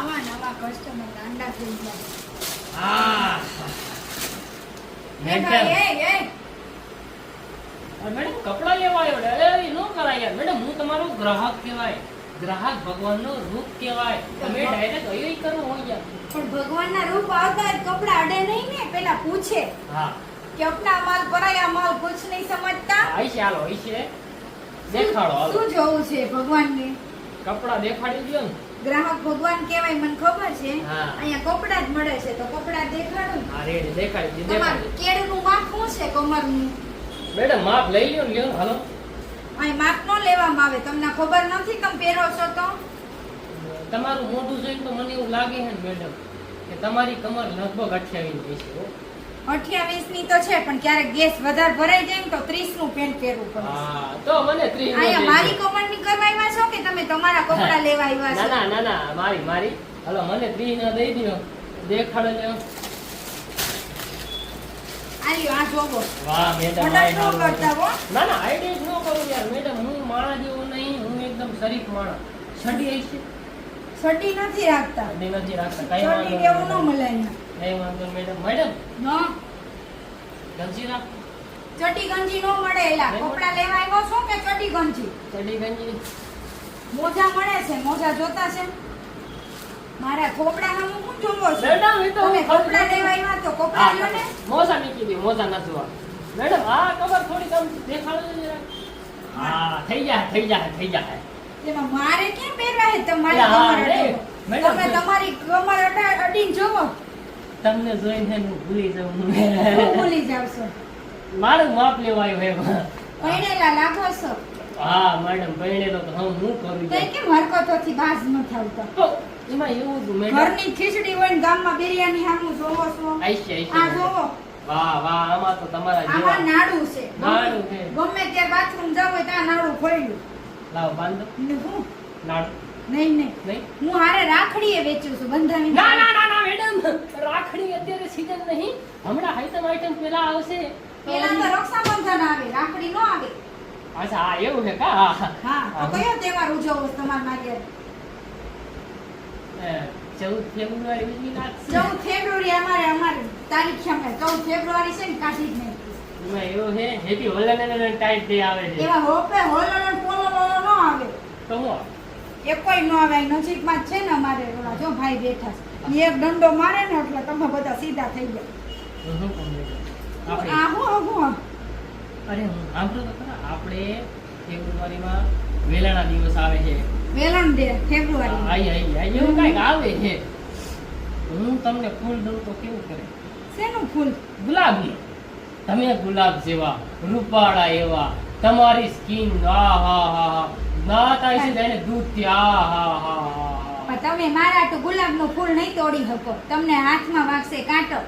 આવા નવા કસ્ટમર ગાંડા થઈ ગયા. આ એ ભાઈ, એ મેડમ કપડા લેવા આવ્યો એ નો કરાય યાર મેડમ હું તમારો ગ્રાહક કહેવાય ગ્રાહક ભગવાનનો રૂપ કહેવાય તમે ડાયરેક્ટ અયોય કરો હોય યાર પણ ભગવાનના રૂપ આવતા જ કપડા અડે નહીં ને, પેલા પૂછે હા કે અપના માલ પરાયા માલ કુછ નહીં સમજતા. આઈ છે હાલો આઈ છે દેખાડો હાલો શું જોવું છે ભગવાનને? કપડા દેખાડી દો ને ગ્રાહક ભગવાન કહેવાય મને ખબર છે. હા. અહીંયા કપડા જ મળે છે તો કપડા દેખાડું. હા રેડી દેખાડી દે તમારું દેખાડી કેળનું માપ શું છે કમરનું? મેડમ માપ લઈ લ્યો ને લ્યો હાલો અહીં માપ નો લેવામાં આવે, તમને ખબર નથી તમે પહેરો છો તો? તમારું મોઢું જોઈને તો મને એવું લાગે છે ને મેડમ કે તમારી કમર લગભગ 28 છે હો 28 ની તો છે, પણ ક્યારેક ગેસ વધારે ભરાઈ જાય ને તો 30 નું પેન્ટ પહેરવું પડે. હા તો મને 30 અહીંયા મારી કમરની કરવા આવ્યા છો કે તમે તમારા કપડા લેવા આવ્યા ના છો? ના ના ના મારી હાલો મને 30 ના દઈ દો દેખાડો લ્યો આલ્યો આ જોવો. વાહ મેડમ ઓર્ડર નો કરતા હો. ના ના આઈડિયા નો કરું યાર મેડમ હું માણા જેવો નહીં હું એકદમ શરીફ માણા છડી આઈ છે છડી નથી રાખતા. છડી નથી રાખતા કઈ છડી કેવું નો મળે અહીંયા. કઈ વાંધો મેડમ મેડમ નો ગંજી રાખ ચડી ગંજી નો મળે. એલા કપડા લેવા આવ્યો છો કે ચડી ગંજી? ચડી ગંજી મોજા મળે છે, મોજા જોતા છે? મારા કપડા હું શું જોવો છો? મેડમ એ તો તમે હું કપડા લેવા આવ્યા તો કપડા લ્યો ને. મોજા નીકળી દી મોજા ના જોવા મેડમ આ કબર થોડી કમ દેખાડો ને જરા હા થઈ જાય એમાં મારે કેમ પહેરવા છે? તમારી હા, કમર રે. અડો. મેડમ, તમે તમારી કમર અડીને જોવો તમને જોઈને હું ભૂલી જાઉં હું ભૂલી જાવ છો. મારું માપ લેવા આવ્યો એમ પૈણેલા લાગો છો. હા મેડમ પૈણેલો તો હું કરું તો એ કેમ હરકતોથી બાજ નથી આવતા? તો એમાં એવું હતું મેડમ ઘરની ખીચડી હોય ને ગામમાં બિરયાની સામું જોવો છો. આઈશે આ જોવો, વાહ આમાં તો તમારા આમાં જેવા નાડું છે. નાડું છે. ગમે ત્યાં બાથરૂમ જાવ હોય ત્યાં નાડું પડ્યું. લાવ બાંધો ને હું નાડું નહીં નહીં હું હારે રાખડીએ વેચું છું બંધાવી. ના મેડમ રાખડી અત્યારે સીઝન નહીં હમણાં આઈટમ પેલા આવશે પેલા તો રક્ષાબંધન આવે, રાખડી નો આવે. અચ્છા હા એવું છે કા હા તો કયો તહેવાર ઉજવો છો તમારા માટે? 14 ફેબ્રુઆરી બીજી નાખશે 14 ફેબ્રુઆરી અમારે તારીખ છે, અમે 14 ફેબ્રુઆરી છે ને કાઢી જ નહીં. એમાં એવું છે હેપી વેલેન્ટાઇન ડે આવે છે એવા હોપે હોલનો પોલો નો આવે. તો હું એ કોઈ નો આવે. અહીં નજીકમાં જ છે ને અમારે ઓલા જો ભાઈ બેઠા છે. એક દંડો મારે ને એટલે તમે બધા સીધા થઈ ગયા. હું તમને આપણે આ હું અરે હું સાંભળો તો ખરા આપણે ફેબ્રુઆરીમાં વેલાણા દિવસ આવે છે વેલણ ડે ફેબ્રુઆરી. આઈ એવું કઈક આવે છે હું તમને ફૂલ દઉં તો કેવું કરે શેનું ફૂલ? ગુલાબનું તમે ગુલાબ જેવા રૂપાળા એવા તમારી સ્કિન દાંત આવી છે એને દૂધથી પણ તમે મારા તો ગુલાબનું ફૂલ નહીં તોડી શકો. તમને હાથમાં વાગશે કાંટો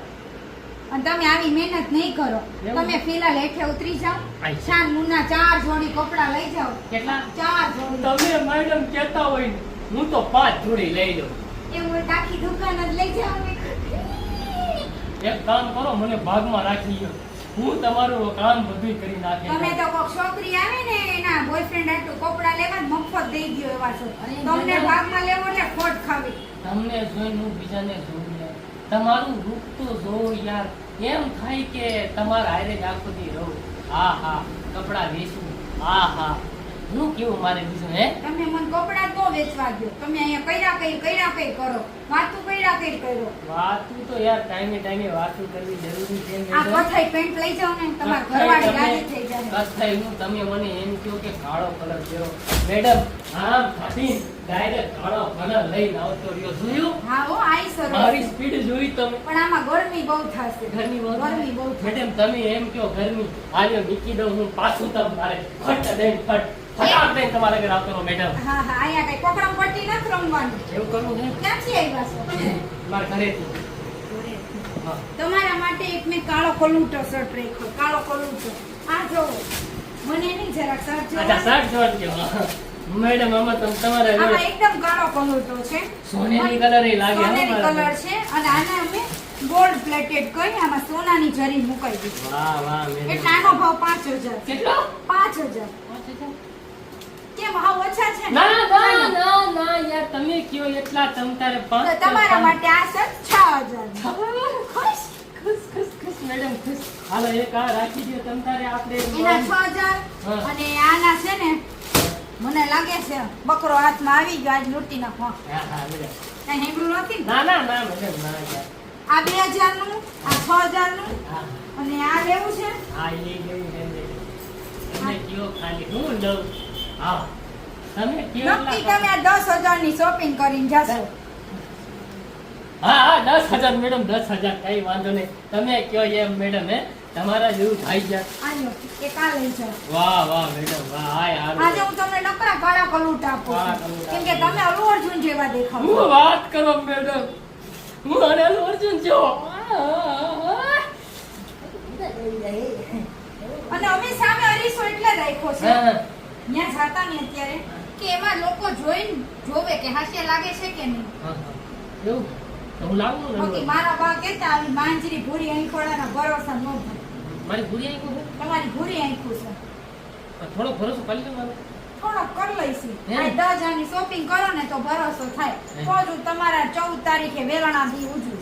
અને તમે આવી મહેનત નહીં કરો. એવું? તમે ફિલહાલ હેઠે ઉતરી જાઓ, આઈ. શાન મુન્ના 4 જોડી કપડા લઈ જાઓ. કેટલા 4 જોડી. તમે મેડમ કહેતા હોય ને, હું તો 5 જોડી લઈ લઉં એવું આખી દુકાન જ લઈ જાઓ ને. એક કામ કરો મને ભાગમાં રાખી લો હું તમારું કામ બધું કરી તમે નાખે તો કોક છોકરી આવે ને એના બોયફ્રેન્ડ આટલું કપડા લેવા જ મફત દઈ દ્યો એવા છો. અરે તમને મેડમ. ભાગમાં લેવો એટલે ખોટ ખાવી. તમને જોઈને હું બીજાને જોઉં યાર તમારું રૂપ તો જોઉં યાર એમ થાય કે તમારા હારે જ આખો દી રહું હા કપડા વેચું હા હું કેવું મારે બીજું હે તમે મને કપડા તો વેચવા દો. તમે અહીંયા કઈ કરો વાતું કઈ કરો. વાતું તો યાર ટાઈમે વાતું કરવી જરૂરી છે આ કથાઈ પેન્ટ લઈ જાઓ ને તમારા ઘરવાળી રાજી થઈ જાય. કથાઈ હું તમે મને એમ કહો કે કાળો કલર પહેરો મેડમ આમ થતી ડાયરેક્ટ કાળો કલર લઈને આવતો રહ્યો જોયું હા હો આઈ સર. મારી સ્પીડ જોઈ તમે પણ આમાં ગરમી બહુ થશે. ગરમી બહુ ગરમી બહુ થશે. મેડમ તમે એમ કહો ગરમી આલ્યો મૂકી દઉં હું પાછું તમારે ફટ દઈને ફટાક દઈને તમારા ઘરે આવતો રહું મેડમ હા અહીંયા કઈ પકડમ પટ્ટી નથી રમવાની. એવું કરવું છે ક્યાંથી આવ્યા છો? મારા ઘરેથી હા તમારા માટે એક મેં કાળો કલૂટો શર્ટ રાખ્યો. કાળો કલૂટો આ જોવો. મને નહીં જરાક શર્ટ અચ્છા જોવો. શર્ટ જોડજો મેડમ આમાં તમારે આમાં એકદમ કાળો કલૂટો છે. સોનેરી કલર એ લાગે હો સોનેરી મારા કલર છે અને આને અમે ગોલ્ડ પ્લેટેડ કરી આમાં સોનાની જરી મુકાઈ દીધી. વાહ મેડમ એટલે આનો ભાવ 5000 કેટલો 5000. કેમ હાવ ઓછા છે ને? ના યાર તમે કયો એટલે કેટલા તમ તારે તો તમારા માટે આ છે 6000 ખુશ ખુશ ખુશ ખુશ મેડમ ખુશ. હાલો એક આ રાખી દો તમ તારે આપણે એના 6000 હા. અને આના છે ને મને લાગે છે બકરો હાથમાં આવી ગયો આજ લૂંટી નાખો. હા હા મેડમ. કઈ હેમડું નથી ને? ના ના ના મેડમ ના યાર. આ 2000 નું આ 6000 નું હા અને આ લેવું છે હા એ લેવું તમે કયો ખાલી હું લઉં. હા તમે કયો નક્કી તમે આ 10000 ની શોપિંગ કરીને જશો. હા હા 10,000 મેડમ 10,000 કઈ વાંધો નહીં તમે કયો એમ મેડમ હે તમારા જેવું થાય જાય. આલ્યો એક આ લઈ જાઓ. વાહ વાહ મેડમ વાહ હાય આજે હારું. હું તમને નકરા કાળા કલૂટ આપું કાળા છું. કલૂટ કેમ કે તમે અલ્લુ અર્જુન જેવા દેખાવ છો. હું વાત કરો મેડમ હું અને અલ્લુ અર્જુન છો. અને અમે સામે અરીસો એટલે રાખ્યો છે હા ત્યાં જાતા ને અત્યારે કે એમાં લોકો જોઈને જોવે કે હાસ્ય લાગે છે કે નહીં. હા એવું તો હું લાવું ને બાકી મારા બા કહેતા આવી માંજરી ભૂરી આંખોડાના ભરોસા ન થાય. મારી ભૂરી આવી ગયું તમારી ભૂરી આંખું છે થોડો ભરોસો કરી લો મારો. થોડોક કરી લઈશું. હે? આ 10,000 ની શોપિંગ કરો ને તો ભરોસો થાય. હે? તો જ હું તમારા 14 તારીખે વેલણા દી ઉજવું.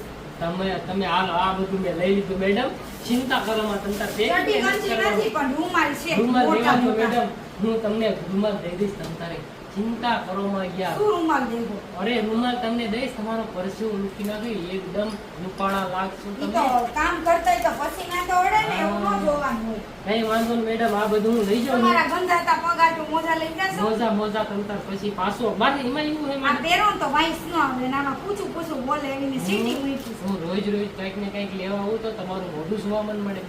તમે હાલો આ બધું મેં લઈ લીધું મેડમ ચિંતા કરો માં તમ તાર બે ચડ્ડી ગંજી નથી પણ રૂમાલ છે રૂમાલ મોટા દેવા તો મોટા. મેડમ હું તમને રૂમાલ દઈ દઈશ તમ તારે ચિંતા કરો માં યાર. શું રૂમાલ દેવો? અરે રૂમાલ તમને દઈશ તમારો પરસેવો લૂકી નાખી એકદમ રૂપાળા લાગશો ઈ તમે. તો કામ કરતા હોય તો પછી ના તો ઓળે ને એવું ન જોવાનું હોય. કઈ વાંધો નહીં મેડમ આ બધું હું લઈ જાઉં ને. તમારા ગંધાતા પગાટું મોજા લઈ જશો. મોજા મોજા તમ તાર પછી પાછો મારે એમાં એવું હે આ મેડમ પહેરો ને તો વાઈસ ન આવે ને આમાં પૂછું પૂછું બોલે એની સીટી મૂકી છે. હું રોજ રોજ કઈક ને કઈક લેવા આવું તો તમારું મોઢું જોવા મન મળે.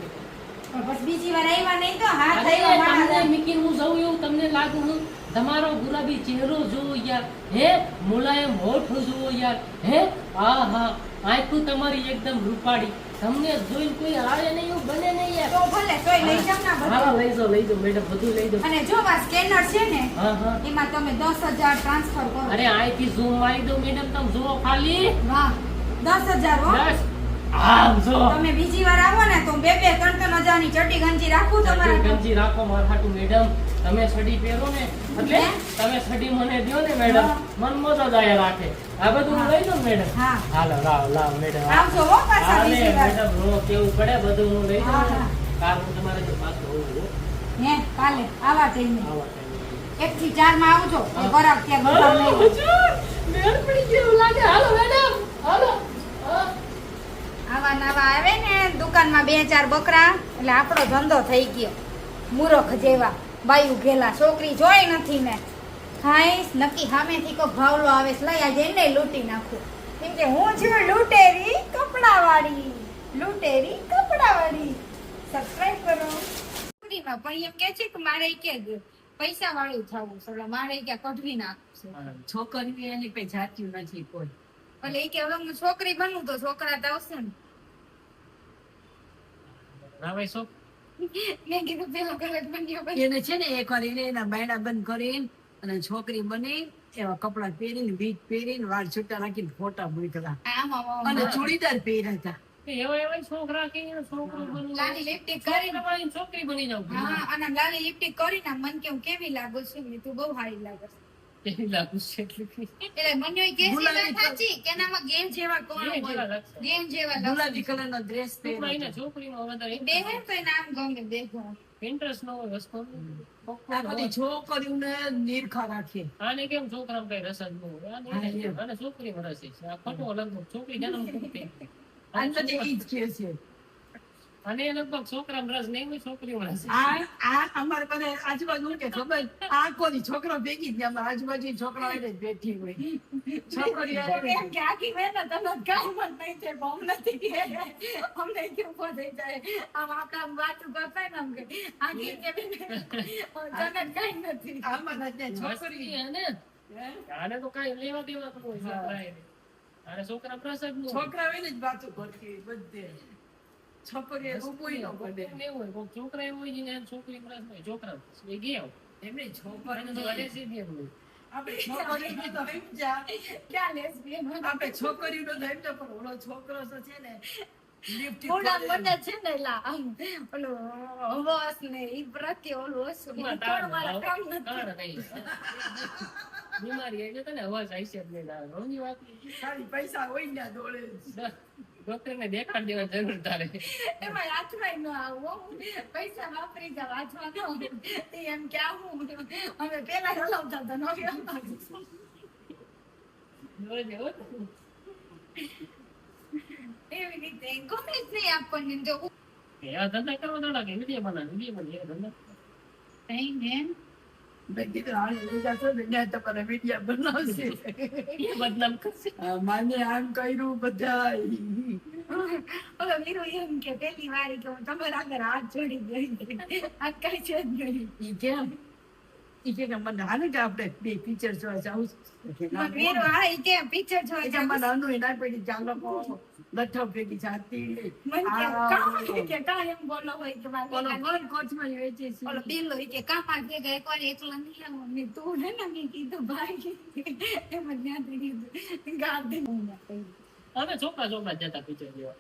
પણ બસ બીજી વાર આવ્યા નહીં તો હાથ અરે આવ્યા તમને મારા. મીકીને હું જઉં એવું તમને લાગુ હું તમારો ગુલાબી ચહેરો જોવો યાર હે મુલાયમ હોઠ જોવો યાર હે હા હા આંખું તમારી એકદમ રૂપાળી તમને જોઈને કોઈ આવે નહીં એવું બને નહીં યાર. તો ભલે તોય લઈ જાવ ને આ હા બધું. લઈ જાઓ મેડમ બધું લઈ જાઓ. અને જો આ સ્કેનર છે ને હા હા એમાં તમે 10,000 ટ્રાન્સફર કરો. અરે અહીંથી ઝૂમ મારી દો મેડમ તમે જુઓ ખાલી વાહ 10,000 હો. બસ આમ જો તમે બીજી વાર આવો ને તો 2-3 હજારની ચડ્ડી ગંજી રાખું તમારા ગંજી રાખો મારા હાટુ મેડમ તમે સડી પહેરો ને એટલે હે? તમે સડી મને દ્યો ને મેડમ હા. મન મોજા જાય રાખે આ બધું હું લઈ દઉં મેડમ. હા. હાલો લાવ મેડમ આવજો હો પાછા હાલે બીજી વાર. મેડમ નો કેવું પડે બધું હું લઈ હા, દઉં હા. કાર હું તમારે જો પાછો હોઉં હે કાલે આવા ટાઈમે આવા ટાઈમે. 1 થી 4 માં આવજો એ બરાબર ત્યાં બધા હા, નહીં. હજુર, મેળ પડી ગઈ એવું લાગે હાલો મેડમ હાલો હા. આવા નવા આવે ને દુકાનમાં 2-4 બકરા એટલે આપણો ધંધો થઈ ગયો. મૂરખ જેવા બાયું ઘેલા છોકરી જોઈ નથી ને ખાઈશ નક્કી સામેથી કોઈ ભાવલો આવે છે, લઈ આજે એને લૂંટી નાખું. કેમ કે હું છું લૂંટેરી કપડાવાળી. સબસ્ક્રાઇબ કરો. છોકરીમાં પણ એમ કે છે કે મારે કે પૈસા વાળું થવું છે એટલે મારે કે કઢવી નાખવું છે. છોકરી એની કઈ જાત્યું નથી કોઈ. એટલે એ કે હવે હું છોકરી બનું તો છોકરા તો આવશે ને. ના ભાઈ શું મેં કીધું પેલો કલર બન્યો બસ. એને છે ને એકવાર એને એના બાયડા બંધ કરીને અને છોકરી બની એવા કપડા પહેરીને બીજ પહેરીને વાળ છૂટા રાખીને ફોટા મૂક્યા આમાં અને ચૂડીદાર પહેર્યા હતા. એવા છોકરા કે છોકરો બની લાલી લિપસ્ટિક કરીને છોકરી બની જાવ હા અને લાલી લિપસ્ટિક કરીને મન કેવું કેવી લાગુ છું મેં તું બહુ સારી લાગે છે. કેવી લાગુ છે એટલી એટલે મને એ કે ગુલાબી સાચી કે નામાં ગેમ જેવા કોણ ગેમ જેવા હોય લાગશે. ગેમ જેવા ગુલાબી કલરનો ડ્રેસ છોકરા પહેર્યો એને છોકરીમાં વધારે બે હે તો નામ ગમે દેખો. ઇન્ટરેસ્ટ ન હોય વસ્તુ આ બધી છોકરીઓને નિરખા રાખે. આને કેમ છોકરામાં કઈ રસ જ ન હોય હા, એમ. આને છોકરીમાં રસ છે આ ખોટો અલગ છોકરી જન્મ પૂરતી આ બધી ઈ જ કે છે. અને એ લગભગ છોકરામાં રસ નહીં હોય છોકરીમાં રસ છે. આ અમારે બધે આજુબાજુ કે ખબર આ કોઈ છોકરો ભેગી જ નહીં. આજુબાજુ છોકરા હોય ને જ બેઠી હોય છોકરી એમ કે આખી મહેનત અમે કાંઈ પણ નહીં છે બહુ નથી અમને કેવું થઈ જાય આમ આપણા વાતું કરતા ને આમ કે આખી કેવી જગત કાંઈ નથી. આમાં નથી છોકરી મસ્તી હે ને આને તો કઈ લેવા દેવા તો હોય છોકરાએ. આને છોકરા રસ જ ન હોય. છોકરા હોય ને જ વાતો કરતી હોય બધે. છોકરીએ રૂપોય ન પડે. એવું હોય કોઈક છોકરા એવું હોય જેને આને છોકરીમાં રસ હોય છોકરા એ ગયા એમને એને તો છોકરી અડે સીધી એમ હોય. આપણે છોકરીઓ તો સમજ્યા. ક્યાં લેસ્બિયન આપણે છોકરીઓ તો સમજ્યા પણ ઓલો છોકરો તો છે ને લિફ્ટ ઓલા મને છે ને લા આમ ઓલું હવાસ ને ઈ પ્રત્યે ઓલું હસું ટૂંકમાં કોણ મારા કામ નથી. તાણ નહીં. બીમારી એટલે તને અવાજ આવી છે જ નહીં તારે. રોજની વાત ખાલી પૈસા હોય ને દોડે જ. ડોક્ટરને દેખાડ દેવાની જરૂર તારે. એમાં હાથમાં ન આવો પૈસા વાપરી જાવ હાથમાં ન આવો. એમ કે આવું અમે પેલા હલાવતા હતા નવી હલાવતા. રોજે હો. એવી રીતે ગમે જ નહીં આપણને જો એવા ધંધા કરવા દોડા કે વિડીયો બને એવા ધંધા. કઈ ને મેં કીધું હાલ લીધા છો ને ત્યાં તમારે વિડીયો બનાવશે. એ બદનામ કરશે. આ માને આમ કર્યું બધાય. ઓલો વીરુ એમ કે પેલી વારી કે હું તમારા આગળ હાથ જોડી ગઈ આ કઈ છે જ નહીં. ઈ કેમ? ઈ કે મને હાલે કે આપણે બે પિક્ચર જોવા જાવું છે. વીરુ હા ઈ કે પિક્ચર જોવા એટલે મને અનુ એના પેલી ચાલો લઠ્ઠા ભેગી જાતી. મન કે કામ કે કામ એમ બોલો હોય કે ઓલો મારે કોણ કોચમાં વેચે છે? ઓલો બિલ્લો ઈ કે કાપા કે એકવાર એકલા નહીં આવો ને તું હે ને મેં કીધું ભાઈ એમ જ ત્યાંથી કીધું ગાડી અમે છોકરા જતા પિક્ચર જોવા.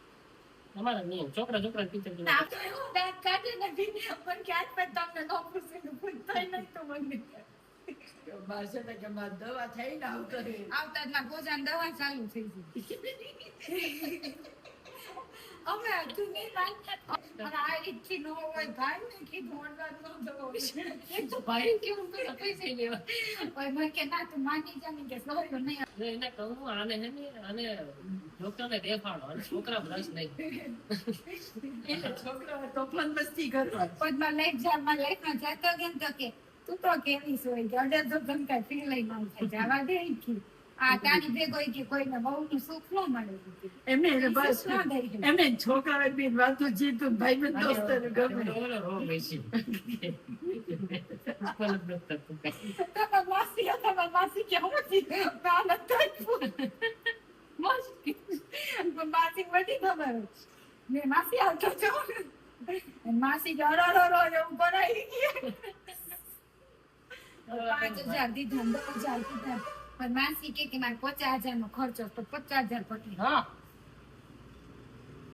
અમારા નિયમ છોકરા પિક્ચર જોવા. આપણે એવું દાંત કાઢે ને પણ ક્યાંક પણ તમને ન પૂછે ને પૂછતાય નહીં તો મને માસે ને કે મારે દવા થઈ ને આવું કરે. આવતા જ ના ગોજાન દવા ચાલુ થઈ ગઈ અમે તું નહીં માનતા અને આ રીતથી ન હોય ભાઈ ને કીધું ઓરડાદ ન દવો એક તો ભાઈ કેવું કરે પૈસા લેવા. ઓય મને કે ના તું માની જા ને કે સોયો નહીં જો એને કહું આને હે ને આને ડોક્ટરને દેખાડો અને છોકરા રસ નહીં. એટલે છોકરાઓ તોફાન મસ્તી કરવા. પદમાં લાઈફમાં જતો કેમ તો કે તું તો કેવી સોય કે અડે તો તમ કાંઈ ફીલ લઈ ન થાય જવા દે ઈ આ તારી ભેગો ઈ કે કોઈને બહુનું સુખ ન મળે એમને એને બસ ના દઈ દે. એમને છોકરાઓ બી વાતો જીતું ભાઈ બંધ દોસ્તને ગમે. ઓલો રોગ બેસી. તમારી માસી કે હું જી ના નથી માસી બધી ખબર મેં માસી આવતો છો માસી કે અરો એવું કરાવી ગયા 5,000 દીધા 10,000 દીધા પણ માસી કે મારે 50,000 નો ખર્ચો તો 50,000 પતી હા